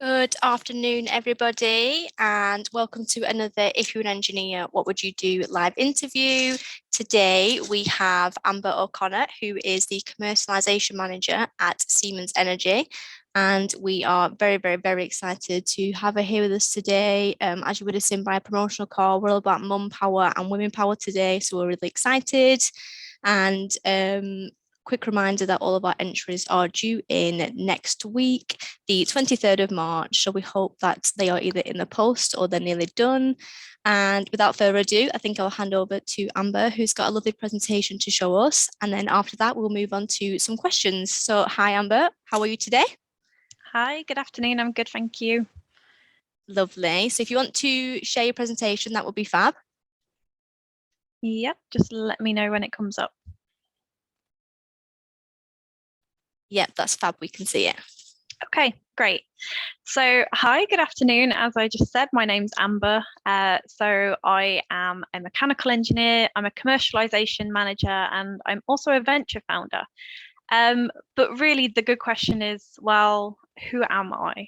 Good afternoon, everybody, and welcome to another If You're an Engineer, What Would You Do live interview. Today, we have Amber O'Connor, who is the Commercialisation Manager at Siemens Energy. And we are very, very, very excited to have her here with us today. As you would have seen by a promotional call, we're all about mum power and women power today, so we're really excited. And quick reminder that all of our entries are due in next week, the 23rd of March. So we hope that they are either in the post or they're nearly done. And without further ado, I think I'll hand over to Amber, who's got a lovely presentation to show us. And then after that, we'll move on to some questions. So hi, Amber, how are you today? Hi, good afternoon. I'm good, thank you. Lovely. So if you want to share your presentation, that would be fab. Yep, just let me know when it comes up. Yep, that's fab. We can see it. Okay, great. So, hi, good afternoon. As I just said, my name's Amber. So, I am a mechanical engineer, I'm a commercialization manager, and I'm also a venture founder. But really, the good question is, well, who am I?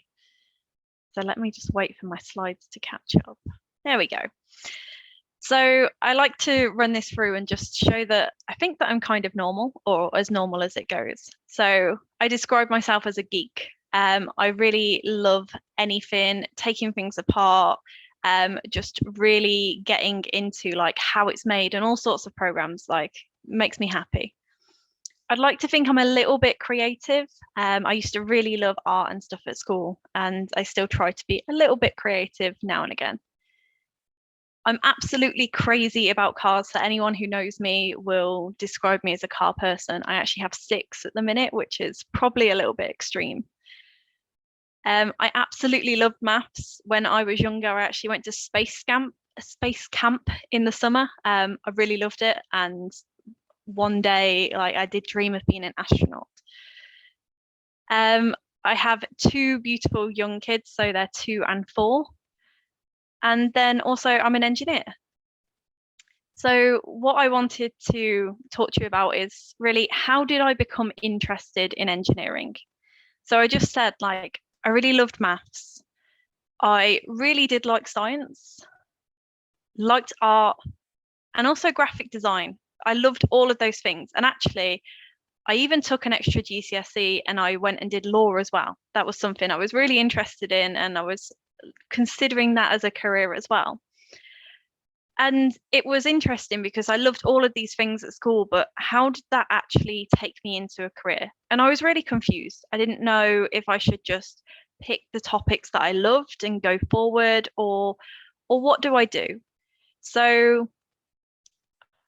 So, let me just wait for my slides to catch up. There we go. So I like to run this through and just show that I think that I'm kind of normal, or as normal as it goes. So I describe myself as a geek. I really love anything, taking things apart, just really getting into like how it's made and all sorts of programs, like makes me happy. I'd like to think I'm a little bit creative. I used to really love art and stuff at school, and I still try to be a little bit creative now and again. I'm absolutely crazy about cars. So anyone who knows me will describe me as a car person. I actually have 6 at the minute, which is probably a little bit extreme. I absolutely loved maths. When I was younger, I actually went to space camp in the summer. I really loved it, and one day, like I did dream of being an astronaut. I have 2 beautiful young kids, so they're 2 and 4. And then also, I'm an engineer. So, what I wanted to talk to you about is really how did I become interested in engineering? So, I just said, like, I really loved maths. I really did like science, liked art, and also graphic design. I loved all of those things. And actually, I even took an extra GCSE and I went and did law as well. That was something I was really interested in, and I was considering that as a career as well. And it was interesting because I loved all of these things at school, but how did that actually take me into a career? And I was really confused. I didn't know if I should just pick the topics that I loved and go forward, or what do I do? So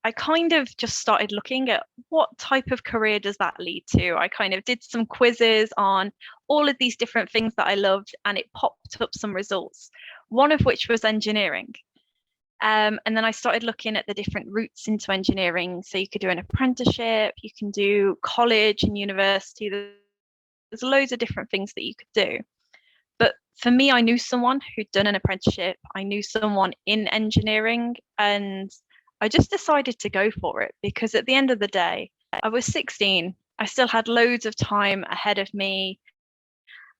I kind of just started looking at what type of career does that lead to. I kind of did some quizzes on all of these different things that I loved, and it popped up some results, one of which was engineering. And then I started looking at the different routes into engineering. So you could do an apprenticeship, you can do college and university. There's loads of different things that you could do. But for me, I knew someone who'd done an apprenticeship. I knew someone in engineering, and I just decided to go for it because at the end of the day, I was 16. I still had loads of time ahead of me.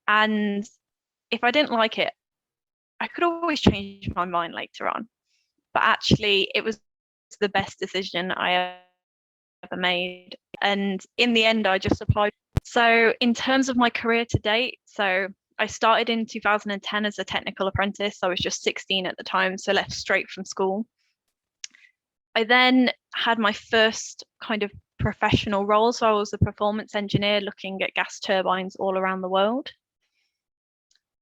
And if I didn't like it, I could always change my mind later on. But actually, it was the best decision I ever made. And in the end, I just applied. So, in terms of my career to date, so I started in 2010 as a technical apprentice. I was just 16 at the time, so left straight from school. I then had my first kind of professional role. So I was a performance engineer looking at gas turbines all around the world.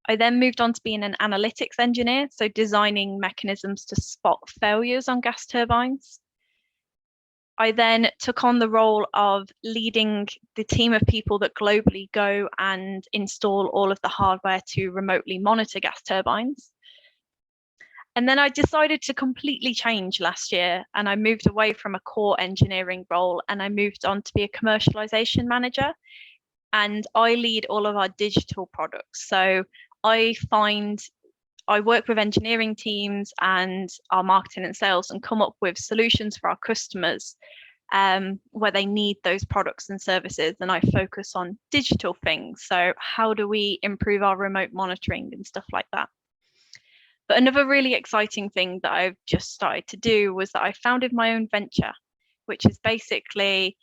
I then moved on to being an analytics engineer, so designing mechanisms to spot failures on gas turbines. I then took on the role of leading the team of people that globally go and install all of the hardware to remotely monitor gas turbines. And then I decided to completely change last year, and I moved away from a core engineering role and I moved on to be a commercialization manager. And I lead all of our digital products. So I work with engineering teams and our marketing and sales and come up with solutions for our customers where they need those products and services, and I focus on digital things. So how do we improve our remote monitoring and stuff like that? But another really exciting thing that I've just started to do was that I founded my own venture, which is basically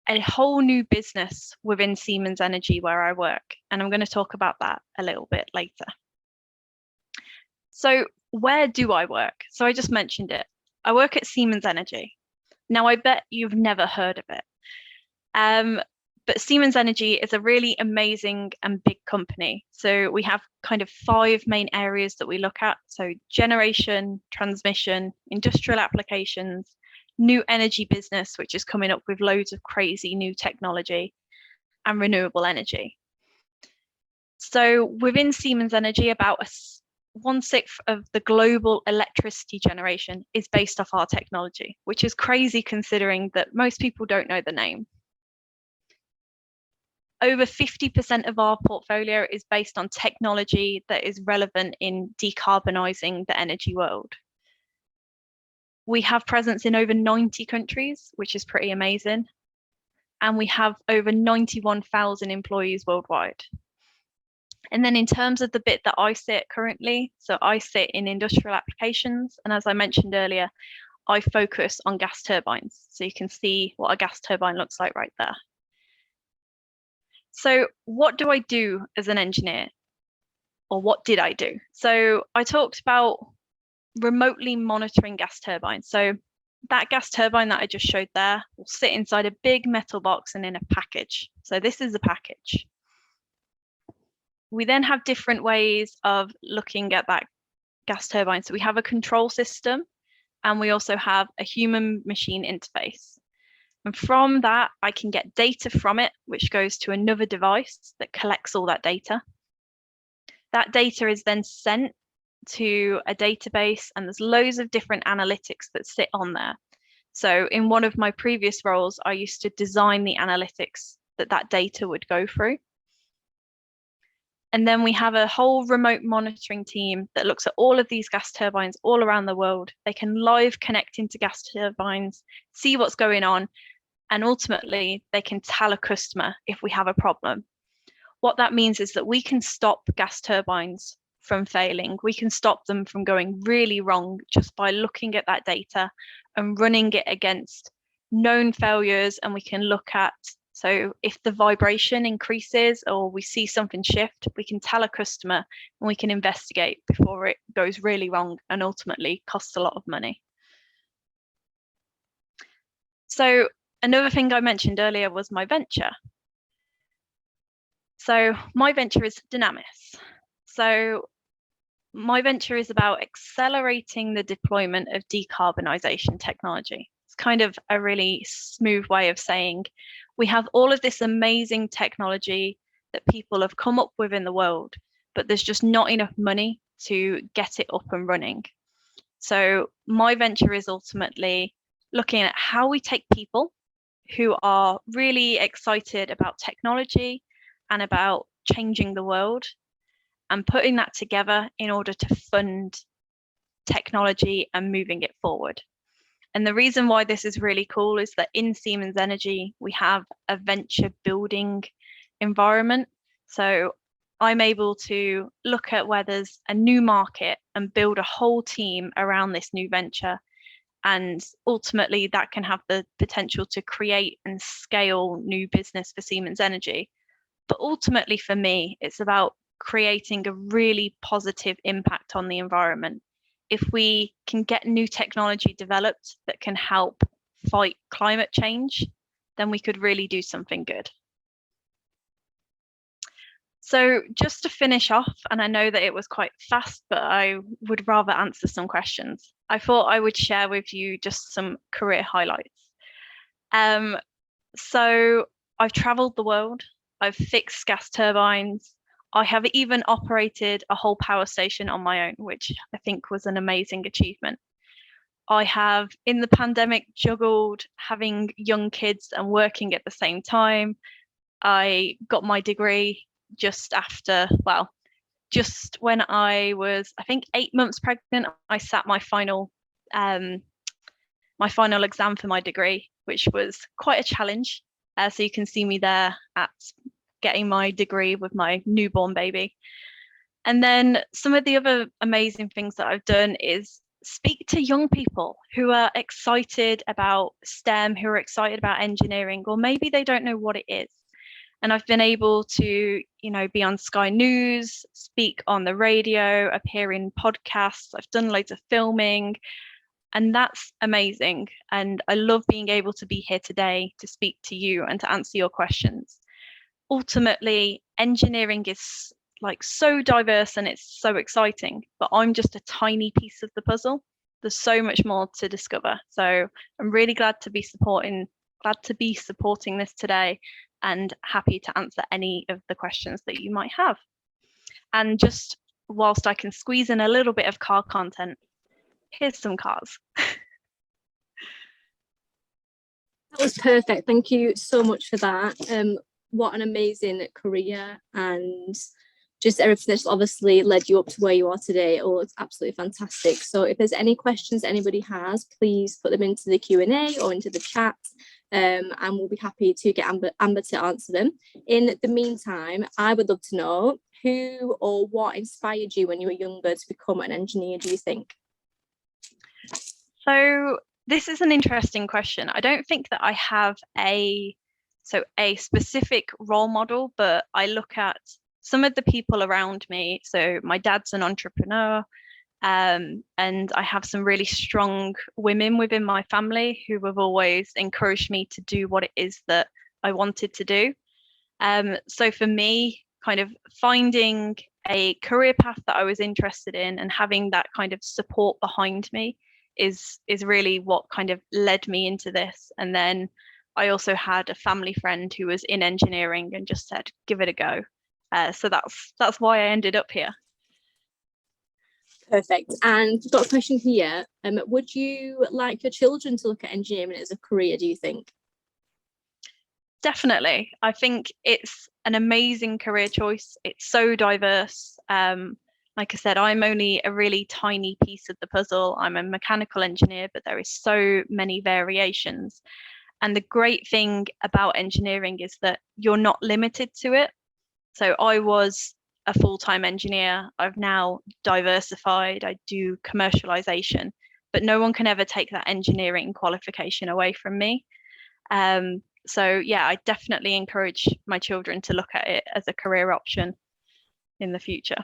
a whole new business within Siemens Energy where I work. And I'm going to talk about that a little bit later. So where do I work? So I just mentioned it. I work at Siemens Energy. Now, I bet you've never heard of it. But Siemens Energy is a really amazing and big company. So we have kind of 5 main areas that we look at. So generation, transmission, industrial applications, new energy business, which is coming up with loads of crazy new technology, and renewable energy. So within Siemens Energy, about 1/6 of the global electricity generation is based off our technology, which is crazy considering that most people don't know the name. Over 50% of our portfolio is based on technology that is relevant in decarbonising the energy world. We have presence in over 90 countries, which is pretty amazing. And we have over 91,000 employees worldwide. And then in terms of the bit that I sit currently, so I sit in industrial applications. And as I mentioned earlier, I focus on gas turbines. So you can see what a gas turbine looks like right there. So what do I do as an engineer? Or what did I do? So I talked about remotely monitoring gas turbines. So that gas turbine that I just showed there will sit inside a big metal box and in a package. So this is a package. We then have different ways of looking at that gas turbine. So we have a control system, and we also have a human machine interface. And from that, I can get data from it, which goes to another device that collects all that data. That data is then sent to a database, and there's loads of different analytics that sit on there. So in one of my previous roles, I used to design the analytics that data would go through. And then we have a whole remote monitoring team that looks at all of these gas turbines all around the world. They can live connect into gas turbines, see what's going on, and ultimately they can tell a customer if we have a problem. What that means is that we can stop gas turbines from failing. We can stop them from going really wrong just by looking at that data and running it against known failures. And we can look at, so if the vibration increases or we see something shift, we can tell a customer and we can investigate before it goes really wrong and ultimately costs a lot of money. So another thing I mentioned earlier was my venture. So my venture is Dynamis. So my venture is about accelerating the deployment of decarbonisation technology. It's kind of a really smooth way of saying we have all of this amazing technology that people have come up with in the world, but there's just not enough money to get it up and running. So my venture is ultimately looking at how we take people who are really excited about technology and about changing the world and putting that together in order to fund technology and moving it forward. And the reason why this is really cool is that in Siemens Energy, we have a venture building environment. So I'm able to look at where there's a new market and build a whole team around this new venture. And ultimately, that can have the potential to create and scale new business for Siemens Energy. But ultimately, for me, it's about creating a really positive impact on the environment. If we can get new technology developed that can help fight climate change, then we could really do something good. So just to finish off, and I know that it was quite fast, but I would rather answer some questions. I thought I would share with you just some career highlights. So I've traveled the world, I've fixed gas turbines, I have even operated a whole power station on my own, which I think was an amazing achievement. I have, in the pandemic, juggled having young kids and working at the same time. I got my degree just after, well, just when I was, I think, 8 months pregnant. I sat my final my final exam for my degree, which was quite a challenge. So you can see me there at getting my degree with my newborn baby. And then some of the other amazing things that I've done is speak to young people who are excited about STEM, who are excited about engineering, or maybe they don't know what it is. And I've been able to, be on Sky News, speak on the radio, appear in podcasts. I've done loads of filming, and that's amazing. And I love being able to be here today to speak to you and to answer your questions. Ultimately, engineering is like so diverse and it's so exciting, but I'm just a tiny piece of the puzzle. There's so much more to discover. So I'm really glad to be supporting this today, and happy to answer any of the questions that you might have. And just whilst I can squeeze in a little bit of car content, here's some cars. That was perfect. Thank you so much for that. What an amazing career, and just everything that's obviously led you up to where you are today. Oh, it's absolutely fantastic. So if there's any questions anybody has, please put them into the Q&A or into the chat, and we'll be happy to get Amber to answer them. In the meantime, I would love to know who or what inspired you when you were younger to become an engineer, do you think? So this is an interesting question. I don't think that I have a specific role model, but I look at some of the people around me. So my dad's an entrepreneur, and I have some really strong women within my family who have always encouraged me to do what it is that I wanted to do. So for me, kind of finding a career path that I was interested in and having that kind of support behind me is really what kind of led me into this. And then I also had a family friend who was in engineering and just said, give it a go. So that's why I ended up here. Perfect. And we've got a question here. Would you like your children to look at engineering as a career, do you think? Definitely. I think it's an amazing career choice. It's so diverse. Like I said, I'm only a really tiny piece of the puzzle. I'm a mechanical engineer, but there is so many variations. And the great thing about engineering is that you're not limited to it. So I was a full-time engineer. I've now diversified. I do commercialization, but no one can ever take that engineering qualification away from me. So yeah, I definitely encourage my children to look at it as a career option in the future.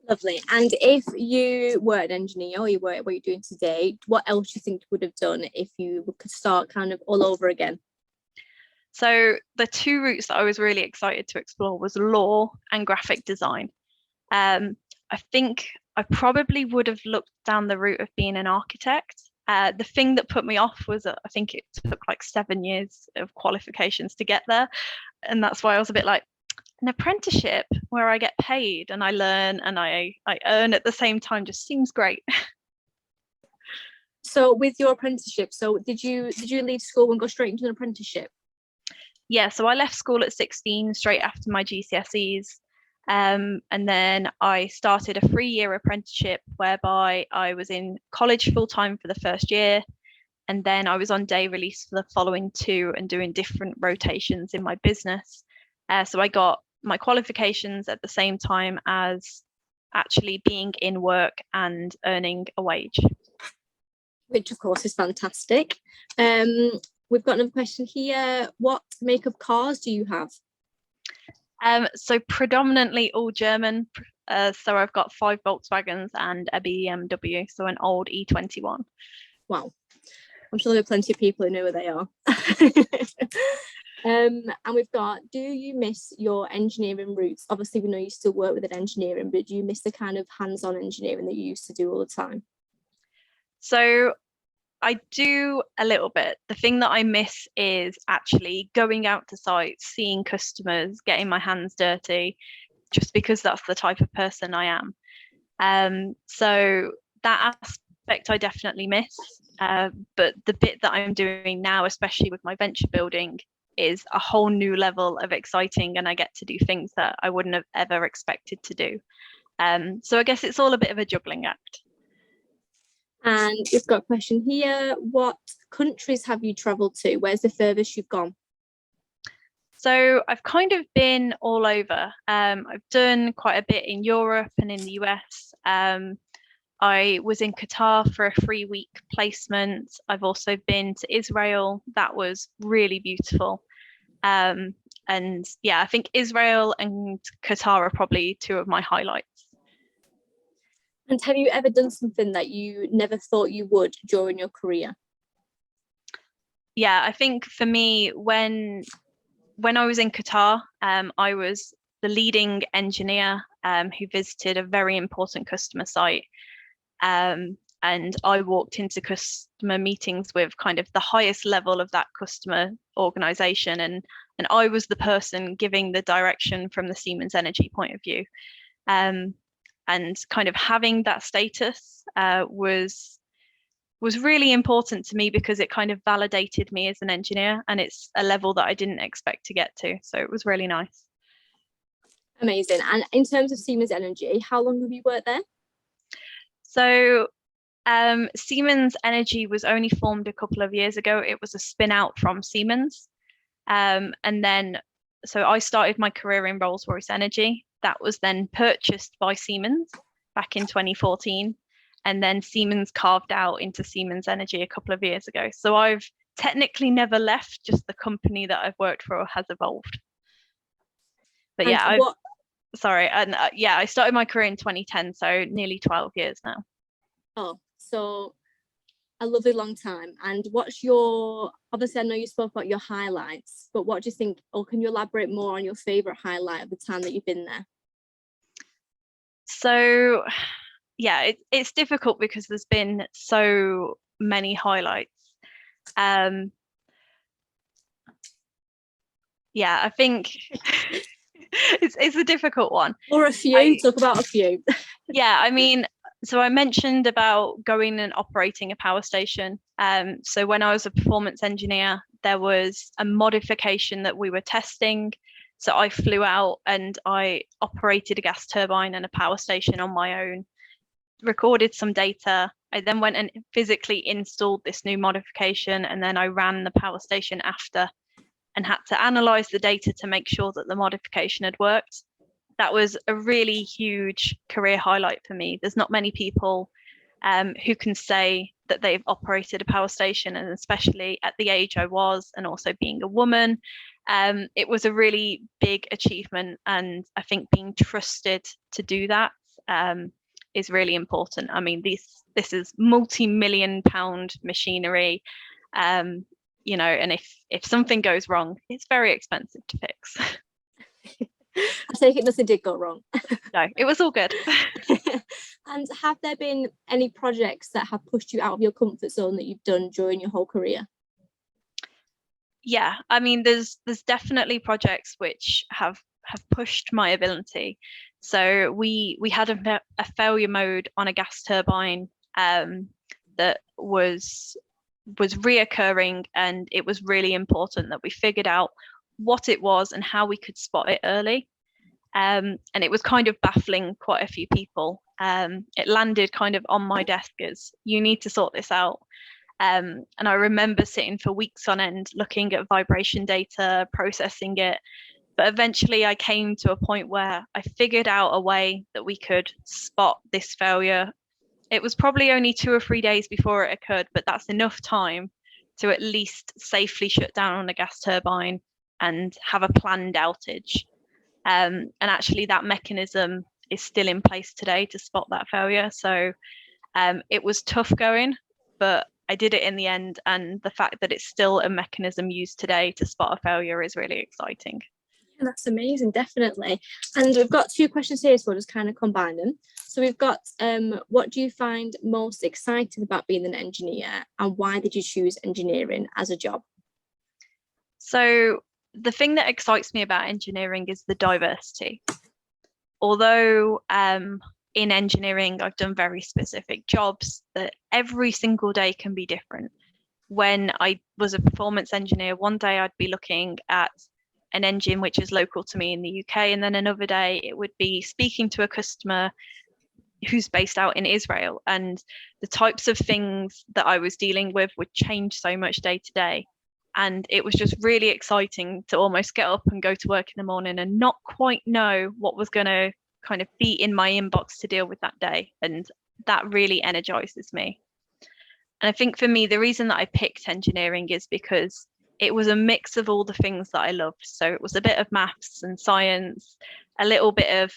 Lovely. And if you were an engineer or you were what you're doing today, what else do you think you would have done if you could start kind of all over again? So the two routes that I was really excited to explore was law and graphic design. I think I probably would have looked down the route of being an architect. The thing that put me off was that I think it took like 7 years of qualifications to get there. And that's why I was a bit like, an apprenticeship where I get paid and I learn and I earn at the same time just seems great. So with your apprenticeship, so did you leave school and go straight into an apprenticeship? Yeah, so I left school at 16 straight after my GCSEs. And then I started a 3-year apprenticeship whereby I was in college full time for the first year. And then I was on day release for the following 2 and doing different rotations in my business. So I got my qualifications at the same time as actually being in work and earning a wage. Which of course is fantastic. We've got another question here. What make of cars do you have? So predominantly all German. So I've got 5 Volkswagens and a BMW, so an old E21. Wow. I'm sure there are plenty of people who know where they are. And we've got, do you miss your engineering roots? Obviously, we know you still work with an engineering, but do you miss the kind of hands-on engineering that you used to do all the time? So I do a little bit. The thing that I miss is actually going out to sites, seeing customers, getting my hands dirty, just because that's the type of person I am. So that aspect I definitely miss. But the bit that I'm doing now, especially with my venture building, is a whole new level of exciting, and I get to do things that I wouldn't have ever expected to do. So I guess it's all a bit of a juggling act. And we've got a question here. What countries have you travelled to? Where's the furthest you've gone? So I've kind of been all over. I've done quite a bit in Europe and in the US. I was in Qatar for a 3-week placement. I've also been to Israel. That was really beautiful. And yeah, I think Israel and Qatar are probably two of my highlights. And have you ever done something that you never thought you would during your career? Yeah, I think for me, when I was in Qatar, I was the leading engineer who visited a very important customer site. And I walked into customer meetings with kind of the highest level of that customer organization. And I was the person giving the direction from the Siemens Energy point of view. And kind of having that status was really important to me because it kind of validated me as an engineer, and it's a level that I didn't expect to get to. So it was really nice. Amazing. And in terms of Siemens Energy, how long have you worked there? So Siemens Energy was only formed a couple of years ago. It was a spin out from Siemens. And then, so I started my career in Rolls-Royce Energy. That was then purchased by Siemens back in 2014. And then Siemens carved out into Siemens Energy a couple of years ago. So I've technically never left, just the company that I've worked for has evolved. But and yeah, I started my career in 2010, so nearly 12 years now. Oh, so a lovely long time. And what's your, obviously I know you spoke about your highlights, but what do you think, or can you elaborate more on your favorite highlight of the time that you've been there? So yeah, it's difficult because there's been so many highlights. Yeah, I think it's a difficult one. Or a few, talk about a few. Yeah, I mean, so I mentioned about going and operating a power station. So when I was a performance engineer, there was a modification that we were testing. So I flew out and I operated a gas turbine and a power station on my own, recorded some data. I then went and physically installed this new modification, and then I ran the power station after and had to analyze the data to make sure that the modification had worked. That was a really huge career highlight for me. There's not many people who can say that they've operated a power station, and especially at the age I was, and also being a woman, it was a really big achievement. And I think being trusted to do that is really important. I mean, this is multi-million-pound machinery, you know, and if something goes wrong, it's very expensive to fix. I take it nothing did go wrong. No, it was all good. And have there been any projects that have pushed you out of your comfort zone that you've done during your whole career? Yeah, I mean, there's definitely projects which have pushed my ability. So we had a failure mode on a gas turbine that was reoccurring, and it was really important that we figured out what it was and how we could spot it early. And it was kind of baffling quite a few people. It landed kind of on my desk as, you need to sort this out. And I remember sitting for weeks on end looking at vibration data, processing it. But eventually I came to a point where I figured out a way that we could spot this failure. It was probably only 2 or 3 days before it occurred, but that's enough time to at least safely shut down a gas turbine and have a planned outage. And actually that mechanism is still in place today to spot that failure. So it was tough going, but I did it in the end. And the fact that it's still a mechanism used today to spot a failure is really exciting. Yeah, that's amazing, definitely. And we've got 2 questions here, so we'll just kind of combine them. So we've got, what do you find most exciting about being an engineer, and why did you choose engineering as a job? So the thing that excites me about engineering is the diversity. Although in engineering, I've done very specific jobs, that every single day can be different. When I was a performance engineer, one day I'd be looking at an engine which is local to me in the UK, and then another day it would be speaking to a customer who's based out in Israel, and the types of things that I was dealing with would change so much day to day. And it was just really exciting to almost get up and go to work in the morning and not quite know what was going to kind of be in my inbox to deal with that day. And that really energizes me. And I think for me, the reason that I picked engineering is because it was a mix of all the things that I loved. So it was a bit of maths and science, a little bit of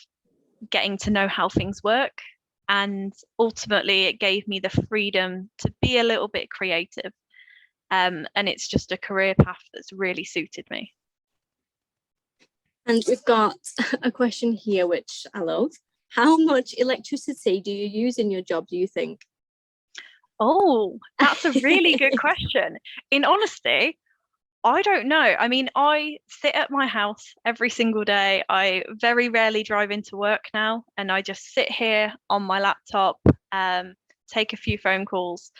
getting to know how things work. And ultimately, it gave me the freedom to be a little bit creative. And it's just a career path that's really suited me. And we've got a question here, which I love. How much electricity do you use in your job, do you think? Oh, that's a really good question. In honesty, I don't know. I mean, I sit at my house every single day. I very rarely drive into work now, and I just sit here on my laptop, take a few phone calls.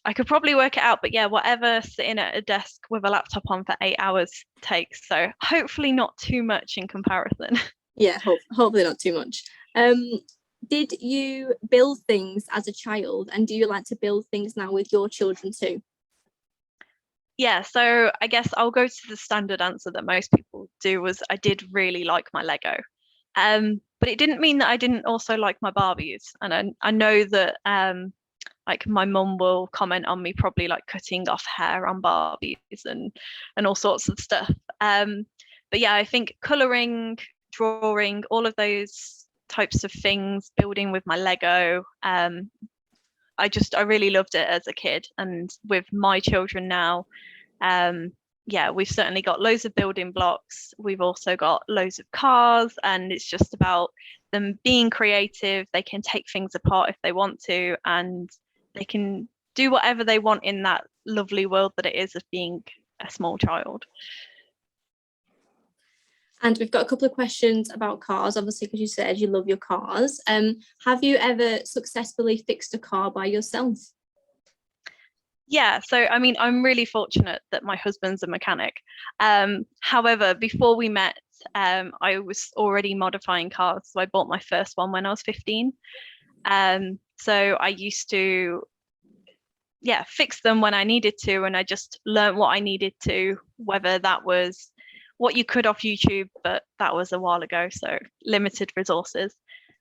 I could probably work it out, but yeah, whatever sitting at a desk with a laptop on for 8 hours takes. So hopefully not too much in comparison. Yeah, hopefully not too much. Did you build things as a child, and do you like to build things now with your children too? Yeah, so I guess I'll go to the standard answer that most people do was I did really like my Lego. But it didn't mean that I didn't also like my Barbies. And I know that like my mum will comment on me probably like cutting off hair on Barbies and all sorts of stuff. But yeah, I think colouring, drawing, all of those types of things, building with my Lego, I really loved it as a kid. And with my children now, yeah, we've certainly got loads of building blocks. We've also got loads of cars, and it's just about them being creative. They can take things apart if they want to, and they can do whatever they want in that lovely world that it is of being a small child. And we've got a couple of questions about cars, obviously, because you said you love your cars. Have you ever successfully fixed a car by yourself? Yeah, so I mean, I'm really fortunate that my husband's a mechanic. However, before we met, I was already modifying cars. So I bought my first one when I was 15. So I used to, yeah, fix them when I needed to, and I just learned what I needed to, whether that was what you could off YouTube, but that was a while ago, so limited resources.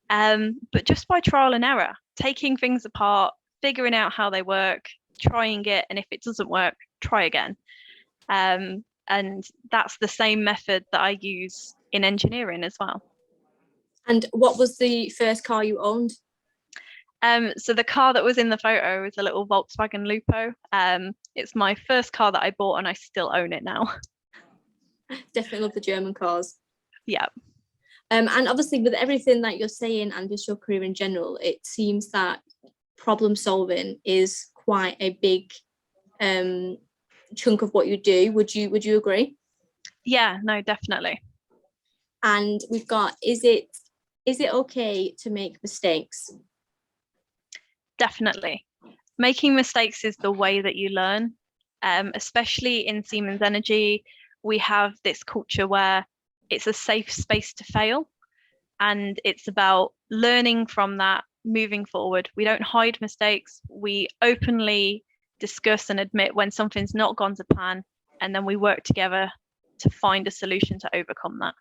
But just by trial and error, taking things apart, figuring out how they work, trying it, and if it doesn't work, try again. And that's the same method that I use in engineering as well. And what was the first car you owned? So the car that was in the photo is a little Volkswagen Lupo. It's my first car that I bought, and I still own it now. Definitely love the German cars. Yeah. And obviously, with everything that you're saying and just your career in general, it seems that problem solving is quite a big chunk of what you do. Would you agree? Yeah, no, definitely. And we've got, is it okay to make mistakes? Definitely. Making mistakes is the way that you learn, especially in Siemens Energy. We have this culture where it's a safe space to fail, and it's about learning from that, moving forward. We don't hide mistakes. We openly discuss and admit when something's not gone to plan, and then we work together to find a solution to overcome that.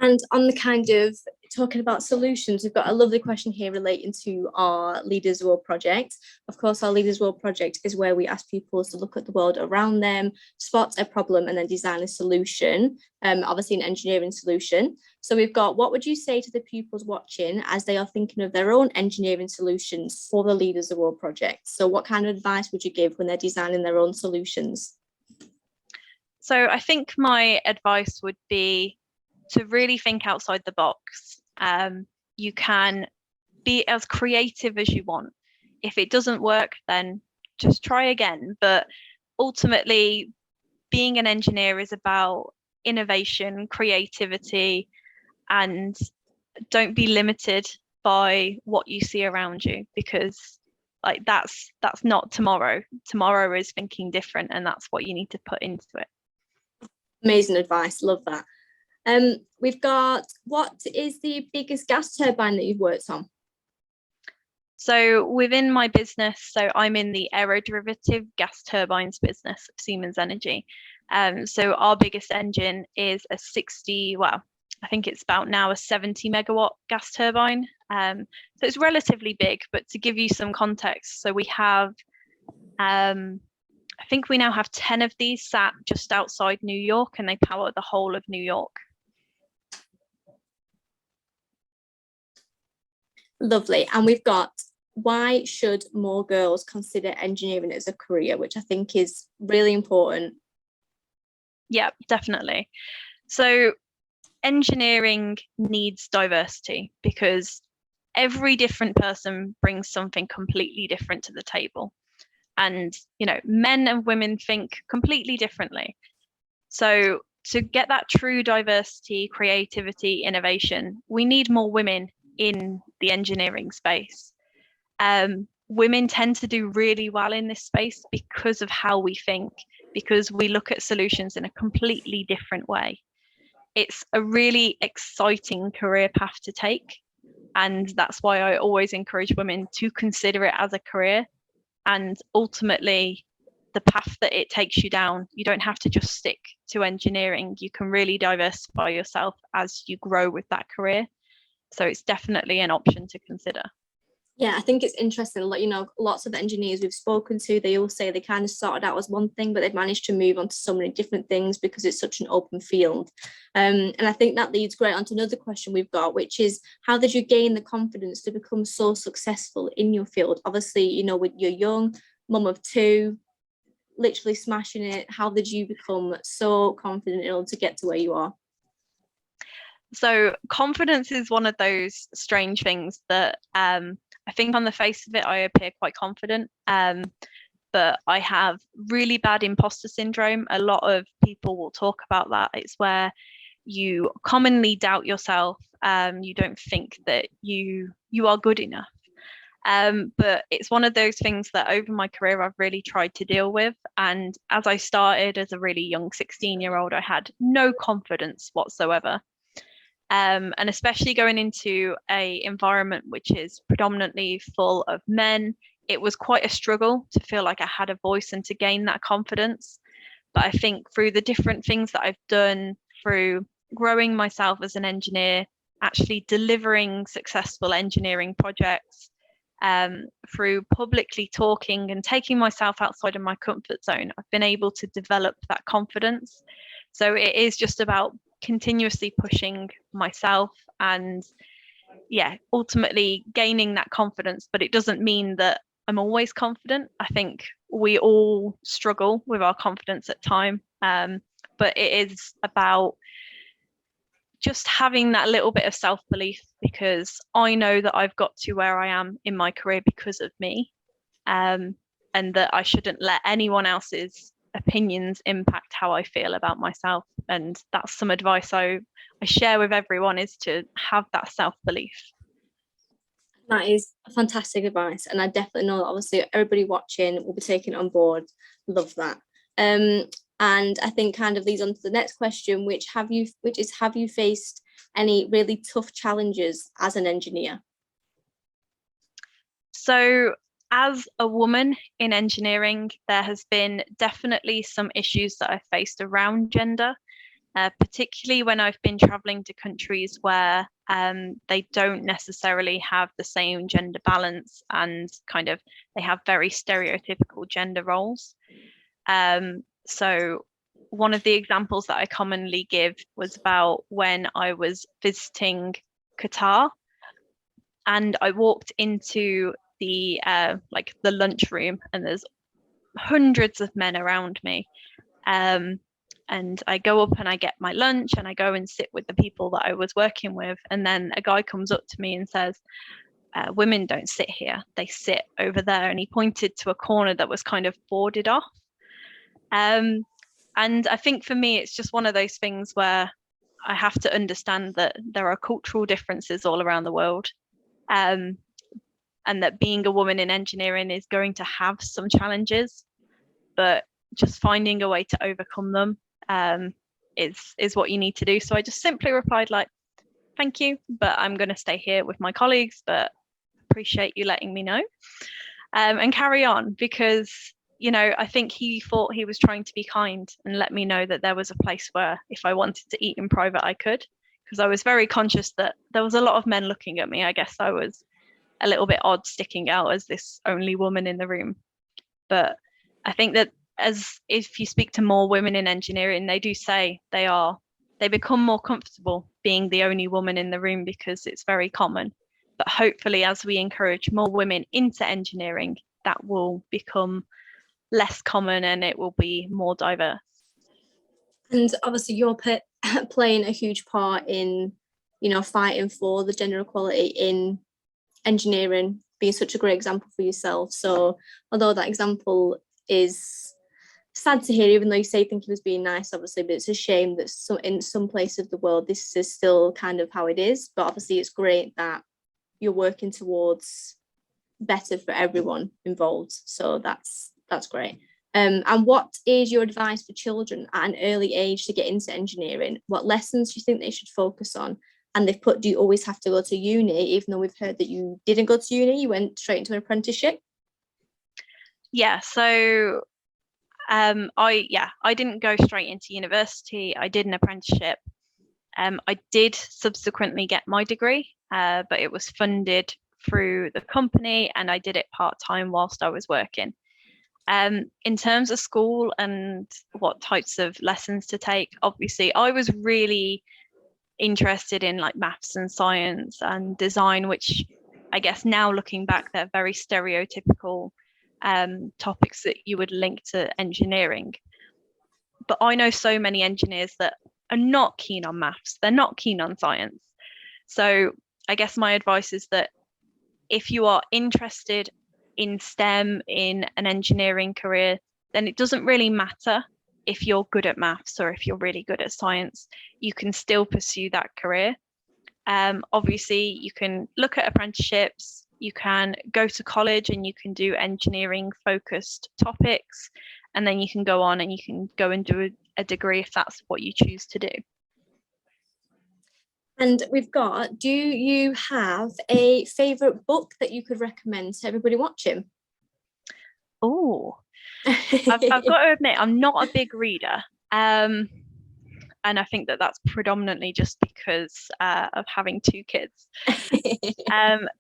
And on the kind of talking about solutions, we've got a lovely question here relating to our Leaders World project. Of course, our Leaders World project is where we ask pupils to look at the world around them, spot a problem, and then design a solution, obviously an engineering solution. So we've got, what would you say to the pupils watching as they are thinking of their own engineering solutions for the Leaders World project? So what kind of advice would you give when they're designing their own solutions? So I think my advice would be to really think outside the box. You can be as creative as you want. If it doesn't work, then just try again. But ultimately, being an engineer is about innovation, creativity, and don't be limited by what you see around you, because like that's not tomorrow. Tomorrow is thinking different, and that's what you need to put into it. Amazing advice, love that. We've got, what is the biggest gas turbine that you've worked on? So within my business, so I'm in the aeroderivative gas turbines business of Siemens Energy. So our biggest engine is a 60, well, I think it's about now a 70 megawatt gas turbine. So it's relatively big, but to give you some context, so we have, I think we now have 10 of these sat just outside New York, and they power the whole of New York. Lovely. And we've got, why should more girls consider engineering as a career, which I think is really important. Yeah, definitely. So engineering needs diversity because every different person brings something completely different to the table. And, you know, men and women think completely differently. So to get that true diversity, creativity, innovation, we need more women in the engineering space. Women tend to do really well in this space because of how we think, because we look at solutions in a completely different way. It's a really exciting career path to take. And that's why I always encourage women to consider it as a career. And ultimately, the path that it takes you down, you don't have to just stick to engineering. You can really diversify yourself as you grow with that career. So it's definitely an option to consider. Yeah, I think it's interesting. Like, you know, lots of engineers we've spoken to, they all say they kind of started out as one thing, but they've managed to move on to so many different things because it's such an open field. And I think that leads great onto another question we've got, which is, how did you gain the confidence to become so successful in your field? Obviously, you know, with you're young, mum of two, literally smashing it. How did you become so confident in order to get to where you are? So confidence is one of those strange things that I think on the face of it, I appear quite confident. But I have really bad imposter syndrome. A lot of people will talk about that. It's where you commonly doubt yourself. You don't think that you are good enough. But it's one of those things that over my career I've really tried to deal with. And as I started as a really young 16-year-old, I had no confidence whatsoever. And especially going into a environment which is predominantly full of men, it was quite a struggle to feel like I had a voice and to gain that confidence. But I think through the different things that I've done, through growing myself as an engineer, actually delivering successful engineering projects, through publicly talking and taking myself outside of my comfort zone, I've been able to develop that confidence. So it is just about continuously pushing myself and ultimately gaining that confidence. But it doesn't mean that I'm always confident. I think we all struggle with our confidence at time, but it is about just having that little bit of self-belief, because I know that I've got to where I am in my career because of me, and that I shouldn't let anyone else's opinions impact how I feel about myself. And that's some advice I share with everyone, is to have that self-belief. That is fantastic advice, and I definitely know that obviously everybody watching will be taking it on board. Love that. And I think kind of leads on to the next question, which is have you faced any really tough challenges as an engineer? So as a woman in engineering, there has been definitely some issues that I've faced around gender, particularly when I've been traveling to countries where they don't necessarily have the same gender balance, and kind of they have very stereotypical gender roles. So one of the examples that I commonly give was about when I was visiting Qatar, and I walked into the the lunchroom, and there's hundreds of men around me. And I go up and I get my lunch and I go and sit with the people that I was working with. And then a guy comes up to me and says, women don't sit here, they sit over there. And he pointed to a corner that was kind of boarded off. And I think for me, it's just one of those things where I have to understand that there are cultural differences all around the world. And that being a woman in engineering is going to have some challenges, but just finding a way to overcome them. is what you need to do. So I just simply replied like, thank you, but I'm going to stay here with my colleagues, but appreciate you letting me know, and carry on, because I think he thought he was trying to be kind and let me know that there was a place where if I wanted to eat in private, I could, because I was very conscious that there was a lot of men looking at me. I guess I was a little bit odd sticking out as this only woman in the room. But I think that if you speak to more women in engineering, they do say they become more comfortable being the only woman in the room because it's very common. But hopefully, as we encourage more women into engineering, that will become less common and it will be more diverse. And obviously you're playing a huge part in, fighting for the gender equality in engineering, being such a great example for yourself. So although that example is sad to hear, even though you say think he was being nice, obviously, but it's a shame that in some place of the world this is still kind of how it is. But obviously it's great that you're working towards better for everyone involved. So that's great. And what is your advice for children at an early age to get into engineering? What lessons do you think they should focus on? And do you always have to go to uni, even though we've heard that you didn't go to uni, you went straight into an apprenticeship? Yeah, so I didn't go straight into university. I did an apprenticeship. I did subsequently get my degree, but it was funded through the company and I did it part-time whilst I was working. In terms of school and what types of lessons to take, obviously I was really interested in like maths and science and design, which I guess now looking back, they're very stereotypical topics that you would link to engineering. But I know so many engineers that are not keen on maths, they're not keen on science. So I guess my advice is that if you are interested in STEM, in an engineering career, then it doesn't really matter if you're good at maths or if you're really good at science. You can still pursue that career. Obviously, you can look at apprenticeships, you can go to college and you can do engineering focused topics, and then you can go on and you can go and do a degree if that's what you choose to do. And do you have a favourite book that you could recommend to everybody watching? Oh, I've got to admit, I'm not a big reader. And I think that that's predominantly just because of having two kids.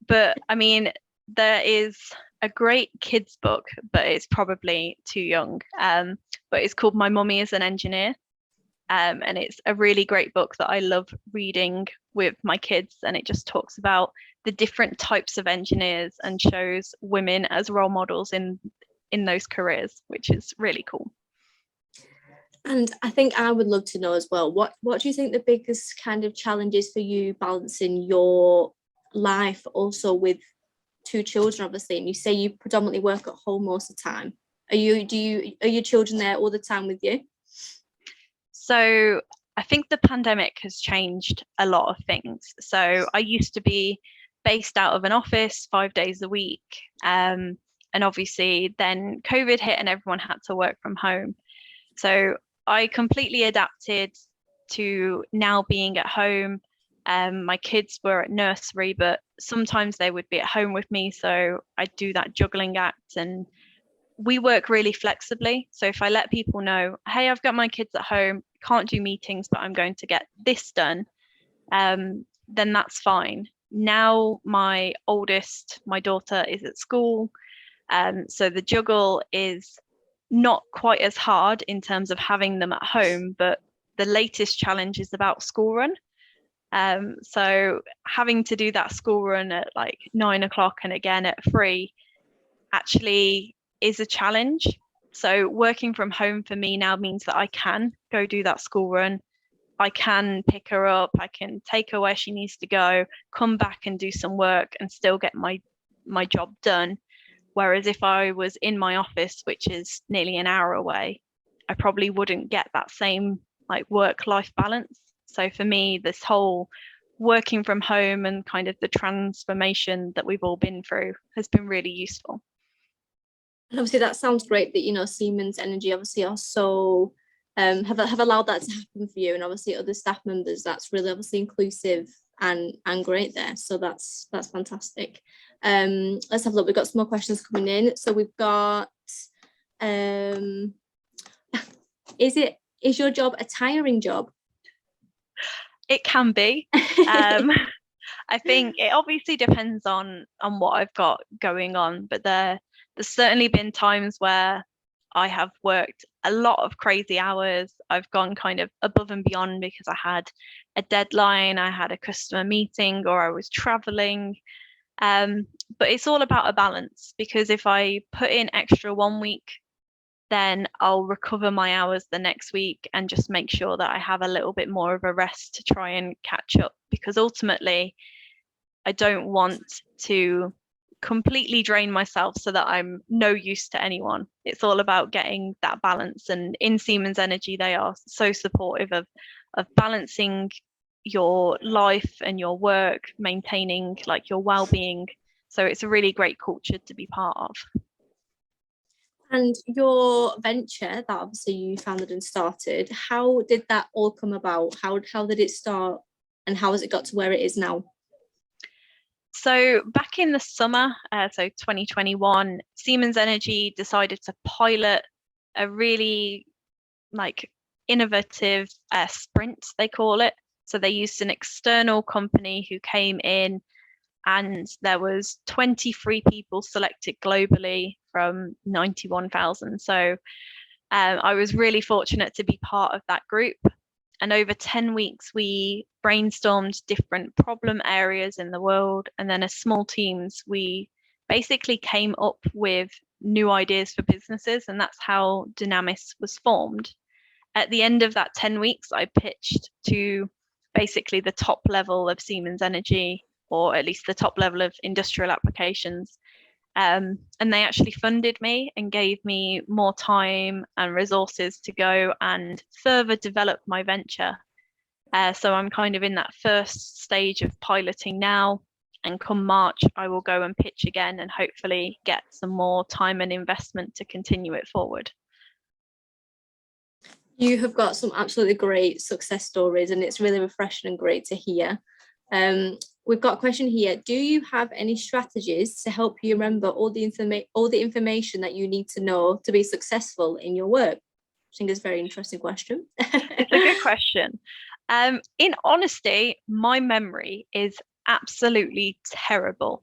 But I mean, there is a great kids book, but it's probably too young. But it's called My Mummy is an Engineer. And it's a really great book that I love reading with my kids. And it just talks about the different types of engineers and shows women as role models in those careers, which is really cool. And I think I would love to know as well, what do you think the biggest kind of challenge is for you balancing your life also with two children, obviously, and you say you predominantly work at home most of the time. Are your children there all the time with you? So I think the pandemic has changed a lot of things. So I used to be based out of an office 5 days a week. And obviously then COVID hit and everyone had to work from home. So I completely adapted to now being at home. My kids were at nursery, but sometimes they would be at home with me. So I do that juggling act, and we work really flexibly. So if I let people know, hey, I've got my kids at home, can't do meetings, but I'm going to get this done, then that's fine. Now my oldest, my daughter, is at school. So the juggle is not quite as hard in terms of having them at home, but the latest challenge is about school run. So having to do that school run at like 9 o'clock and again at 3 actually is a challenge. So working from home for me now means that I can go do that school run. I can pick her up, I can take her where she needs to go, come back and do some work and still get my job done. Whereas if I was in my office, which is nearly an hour away, I probably wouldn't get that same like work-life balance. So for me, this whole working from home and kind of the transformation that we've all been through has been really useful. And obviously that sounds great that, Siemens Energy obviously are so have allowed that to happen for you, and obviously other staff members. That's really obviously inclusive and great there. So that's fantastic. Let's have a look. We've got some more questions coming in. So we've got is your job a tiring job? It can be. I think it obviously depends on what I've got going on, but there's certainly been times where I have worked a lot of crazy hours. I've gone kind of above and beyond because I had a deadline, I had a customer meeting, or I was traveling. But it's all about a balance, because if I put in extra one week, then I'll recover my hours the next week and just make sure that I have a little bit more of a rest to try and catch up, because ultimately I don't want to completely drain myself so that I'm no use to anyone. It's all about getting that balance. And in Siemens Energy, they are so supportive of balancing your life and your work, maintaining like your well-being. So it's a really great culture to be part of. And your venture that obviously you founded and started, how did that all come about? How did it start, and how has it got to where it is now? So back in the summer, so 2021, Siemens Energy decided to pilot a really like innovative sprint, they call it. So they used an external company who came in, and there was 23 people selected globally from 91,000. So I was really fortunate to be part of that group. And over 10 weeks, we brainstormed different problem areas in the world. And then as small teams, we basically came up with new ideas for businesses. And that's how Dynamis was formed. At the end of that 10 weeks, I pitched to basically the top level of Siemens Energy, or at least the top level of industrial applications. And they actually funded me and gave me more time and resources to go and further develop my venture. So I'm kind of in that first stage of piloting now. And come March, I will go and pitch again and hopefully get some more time and investment to continue it forward. You have got some absolutely great success stories, and it's really refreshing and great to hear. We've got a question here. Do you have any strategies to help you remember all the information that you need to know to be successful in your work? I think it's a very interesting question. It's a good question. In honesty, my memory is absolutely terrible.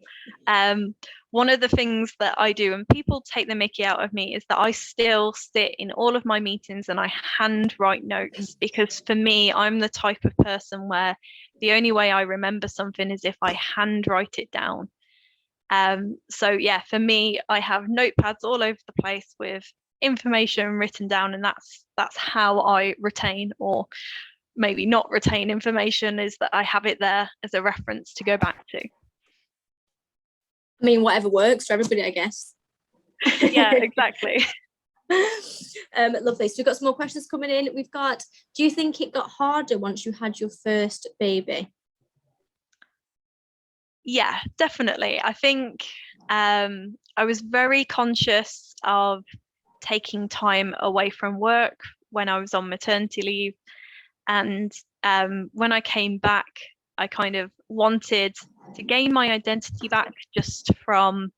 One of the things that I do, and people take the mickey out of me, is that I still sit in all of my meetings and I handwrite notes, because for me, I'm the type of person where the only way I remember something is if I handwrite it down. So yeah, for me, I have notepads all over the place with information written down, and that's how I retain, or maybe not retain information, is that I have it there as a reference to go back to. I mean, whatever works for everybody, I guess. Yeah, exactly. Lovely. So we've got some more questions coming in. We've got, do you think it got harder once you had your first baby? Yeah, definitely. I think I was very conscious of taking time away from work when I was on maternity leave. And when I came back, I kind of wanted to gain my identity back, just from,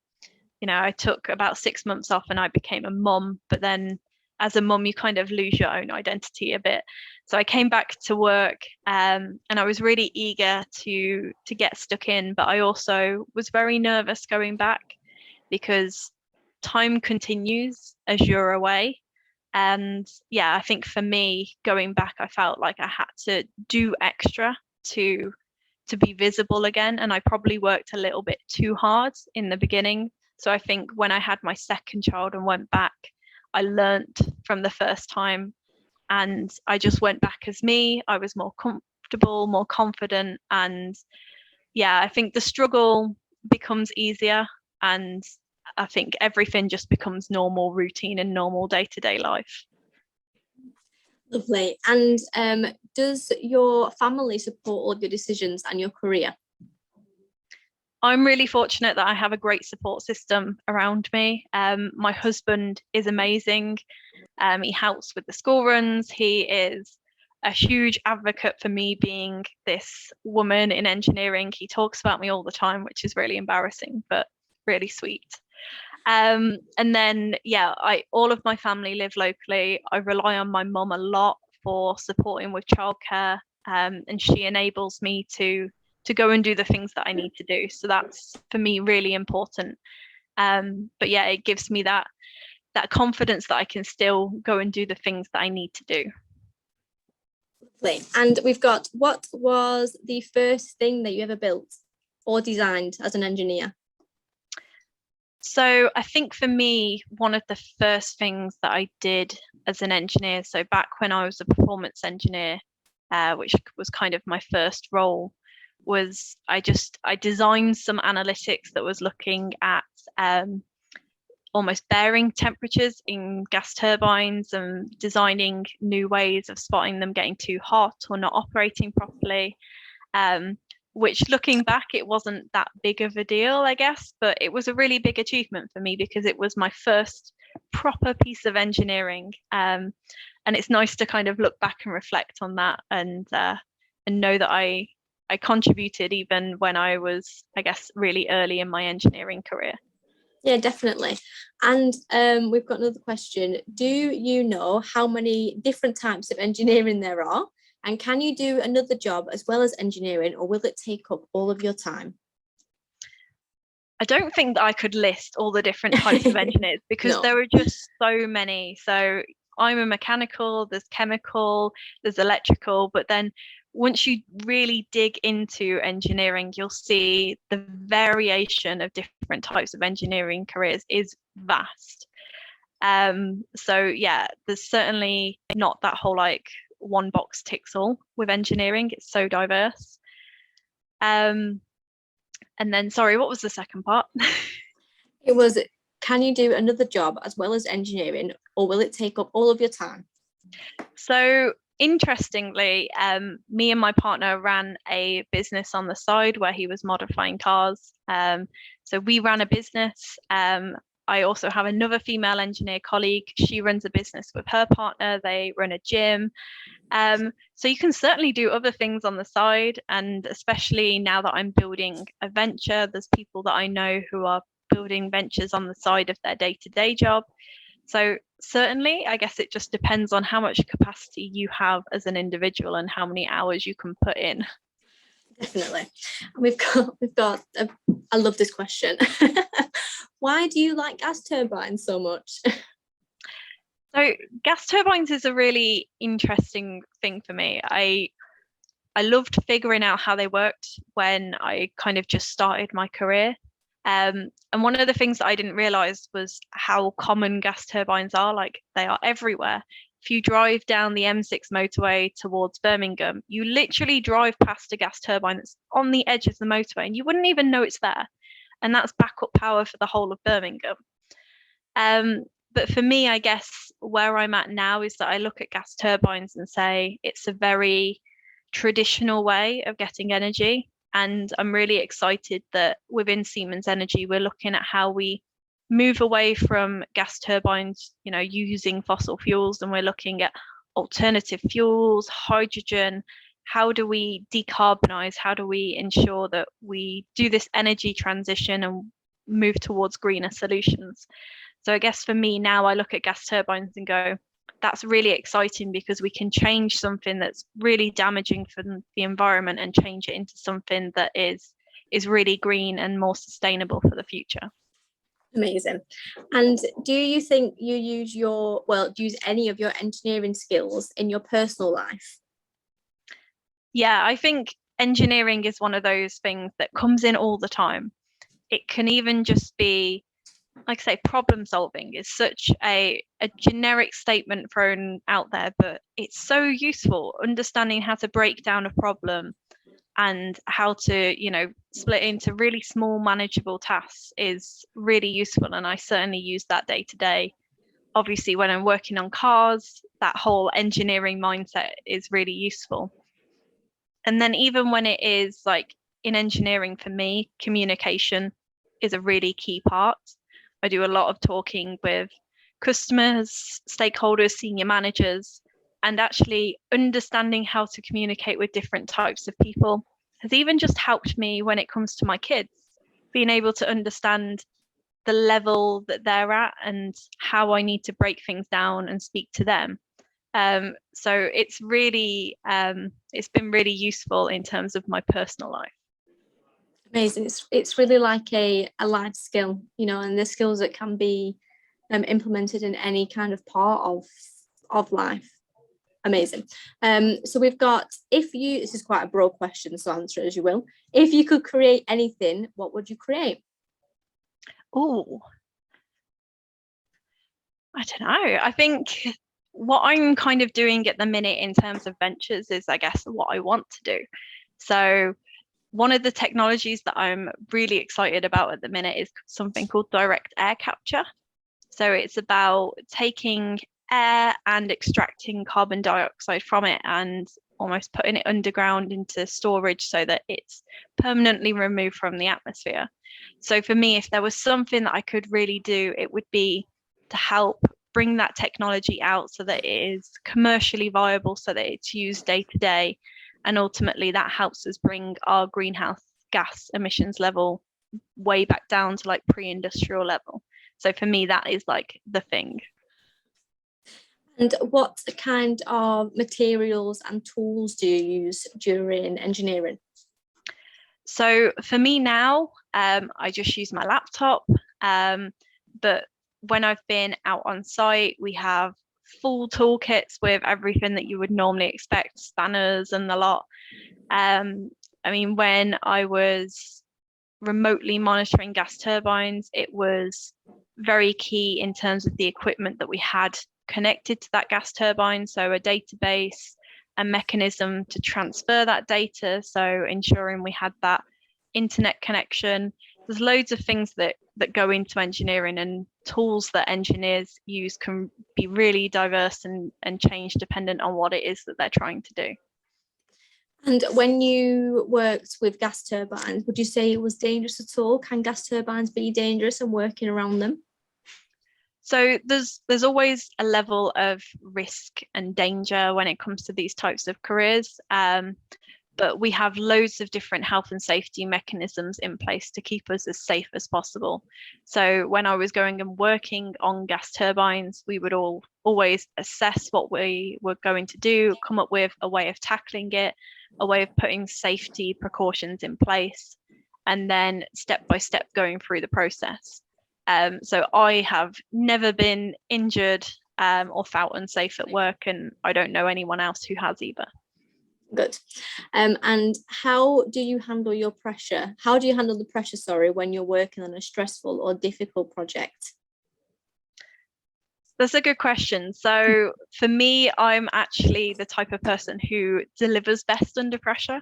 I took about 6 months off and I became a mum, but then as a mum, you kind of lose your own identity a bit. So I came back to work, and I was really eager to get stuck in, but I also was very nervous going back, because time continues as you're away. And yeah, I think for me, going back, I felt like I had to do extra to be visible again. And I probably worked a little bit too hard in the beginning. So I think when I had my second child and went back, I learnt from the first time, and I just went back as me. I was more comfortable, more confident. And yeah, I think the struggle becomes easier, and I think everything just becomes normal routine and normal day-to-day life. Lovely. And does your family support all your decisions and your career? I'm really fortunate that I have a great support system around me. My husband is amazing. He helps with the school runs. He is a huge advocate for me being this woman in engineering. He talks about me all the time, which is really embarrassing, but really sweet. And then, yeah, all of my family live locally. I rely on my mum a lot for supporting with childcare, and she enables me to go and do the things that I need to do. So that's for me really important. But yeah, it gives me that confidence that I can still go and do the things that I need to do. And we've got, what was the first thing that you ever built or designed as an engineer? So I think for me, one of the first things that I did as an engineer, so back when I was a performance engineer, which was kind of my first role, was I designed some analytics that was looking at almost bearing temperatures in gas turbines and designing new ways of spotting them getting too hot or not operating properly. Which, looking back, it wasn't that big of a deal, I guess, but it was a really big achievement for me because it was my first proper piece of engineering. And it's nice to kind of look back and reflect on that and know that I contributed even when I was, I guess, really early in my engineering career. Yeah, definitely. And we've got another question. Do you know how many different types of engineering there are? And can you do another job as well as engineering, or will it take up all of your time? I don't think that I could list all the different types of engineers because No. there are just so many. So I'm a mechanical, there's chemical, there's electrical, but then once you really dig into engineering, you'll see the variation of different types of engineering careers is vast. So yeah, there's certainly not that whole like one box ticks all with engineering. It's so diverse. And then, sorry, what was the second part? It was, can you do another job as well as engineering, or will it take up all of your time? So interestingly, me and my partner ran a business on the side where he was modifying cars. So we ran a business. I also have another female engineer colleague. She runs a business with her partner. They run a gym. So you can certainly do other things on the side. And especially now that I'm building a venture, there's people that I know who are building ventures on the side of their day-to-day job. So certainly, I guess it just depends on how much capacity you have as an individual and how many hours you can put in. Definitely. We've got I love this question. Why do you like gas turbines so much? So gas turbines is a really interesting thing for me. I loved figuring out how they worked when I kind of just started my career. And one of the things that I didn't realize was how common gas turbines are. Like, they are everywhere. If you drive down the M6 motorway towards Birmingham, you literally drive past a gas turbine that's on the edge of the motorway and you wouldn't even know it's there. And that's backup power for the whole of Birmingham. But for me, I guess where I'm at now is that I look at gas turbines and say it's a very traditional way of getting energy. And I'm really excited that within Siemens Energy, we're looking at how we move away from gas turbines, using fossil fuels, and we're looking at alternative fuels, hydrogen. How do we decarbonize? How do we ensure that we do this energy transition and move towards greener solutions? So I guess for me now, I look at gas turbines and go, that's really exciting because we can change something that's really damaging for the environment and change it into something that is really green and more sustainable for the future. Amazing. And do you think you use any of your engineering skills in your personal life? Yeah, I think engineering is one of those things that comes in all the time. It can even just be, like I say, problem solving is such a generic statement thrown out there, but it's so useful. Understanding how to break down a problem and how to, split into really small, manageable tasks is really useful. And I certainly use that day to day. Obviously, when I'm working on cars, that whole engineering mindset is really useful. And then even when it is like in engineering, for me, communication is a really key part. I do a lot of talking with customers, stakeholders, senior managers, and actually understanding how to communicate with different types of people has even just helped me when it comes to my kids, being able to understand the level that they're at and how I need to break things down and speak to them. So it's been really useful in terms of my personal life. Amazing. It's really like a life skill, and the skills that can be implemented in any kind of part of life. Amazing. So we've got, this is quite a broad question, so answer it as you will. If you could create anything, what would you create? Oh, I don't know. I think what I'm kind of doing at the minute in terms of ventures is, I guess, what I want to do. So one of the technologies that I'm really excited about at the minute is something called direct air capture. So it's about taking air and extracting carbon dioxide from it and almost putting it underground into storage so that it's permanently removed from the atmosphere. So for me, if there was something that I could really do, it would be to help bring that technology out so that it is commercially viable, so that it's used day to day. And ultimately that helps us bring our greenhouse gas emissions level way back down to like pre-industrial level. So for me, that is like the thing. And what kind of materials and tools do you use during engineering? So for me now, I just use my laptop. But when I've been out on site, we have full toolkits with everything that you would normally expect, spanners and the lot. I mean, when I was remotely monitoring gas turbines, it was very key in terms of the equipment that we had connected to that gas turbine. So a database, a mechanism to transfer that data. So ensuring we had that internet connection. There's loads of things that go into engineering, and tools that engineers use can be really diverse and change dependent on what it is that they're trying to do. And when you worked with gas turbines, would you say it was dangerous at all? Can gas turbines be dangerous and working around them? So there's always a level of risk and danger when it comes to these types of careers. But we have loads of different health and safety mechanisms in place to keep us as safe as possible. So when I was going and working on gas turbines, we would always assess what we were going to do, come up with a way of tackling it, a way of putting safety precautions in place, and then step by step going through the process. So I have never been injured or felt unsafe at work, and I don't know anyone else who has either. Good. And how do you handle your pressure? How do you handle the pressure, when you're working on a stressful or difficult project? That's a good question. So for me, I'm actually the type of person who delivers best under pressure.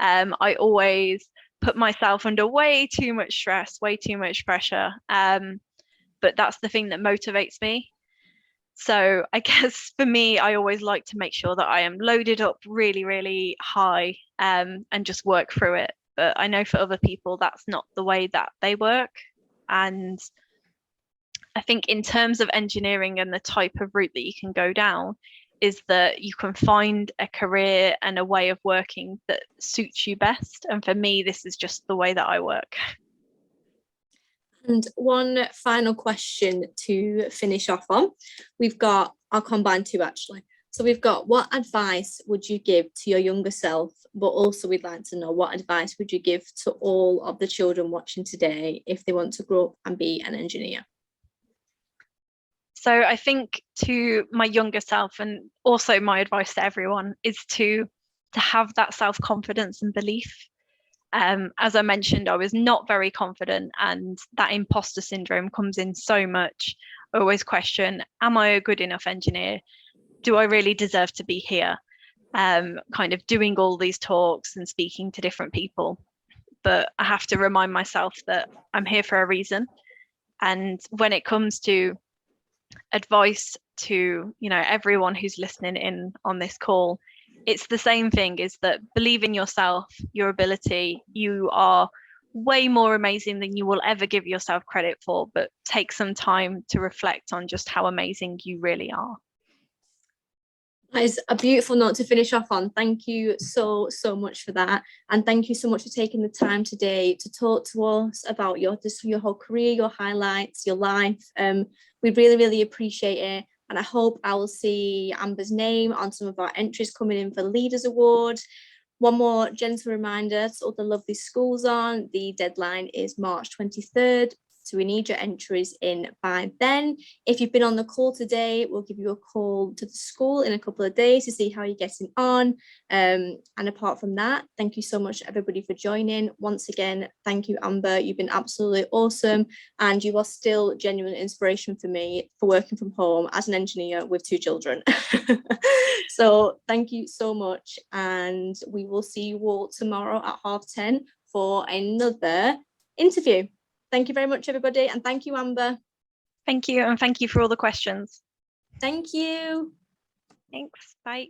I always put myself under way too much stress, way too much pressure. But that's the thing that motivates me. So I guess for me, I always like to make sure that I am loaded up really, really high and just work through it. But I know for other people, that's not the way that they work. And I think in terms of engineering and the type of route that you can go down is that you can find a career and a way of working that suits you best. And for me, this is just the way that I work. And one final question to finish off on. I'll combine two actually. So we've got, what advice would you give to your younger self? But also we'd like to know, what advice would you give to all of the children watching today if they want to grow up and be an engineer? So I think to my younger self, and also my advice to everyone, is to have that self-confidence and belief. As I mentioned, I was not very confident, and that imposter syndrome comes in so much. I always question, am I a good enough engineer? Do I really deserve to be here? Kind of doing all these talks and speaking to different people. But I have to remind myself that I'm here for a reason. And when it comes to advice to, everyone who's listening in on this call, it's the same thing, is that believe in yourself, your ability. You are way more amazing than you will ever give yourself credit for, but take some time to reflect on just how amazing you really are. That is a beautiful note to finish off on. Thank you so much for that. And thank you so much for taking the time today to talk to us about your whole career, your highlights, your life. We really appreciate it. And I hope I will see Amber's name on some of our entries coming in for the Leaders Award. One more gentle reminder to all the lovely schools on, the deadline is March 23rd. So we need your entries in by then. If you've been on the call today, we'll give you a call to the school in a couple of days to see how you're getting on. And apart from that, thank you so much everybody for joining. Once again, thank you, Amber. You've been absolutely awesome. And you are still genuine inspiration for me for working from home as an engineer with 2 children. So thank you so much. And we will see you all tomorrow at 10:30 for another interview. Thank you very much, everybody. And thank you, Amber. Thank you. And thank you for all the questions. Thank you. Thanks. Bye.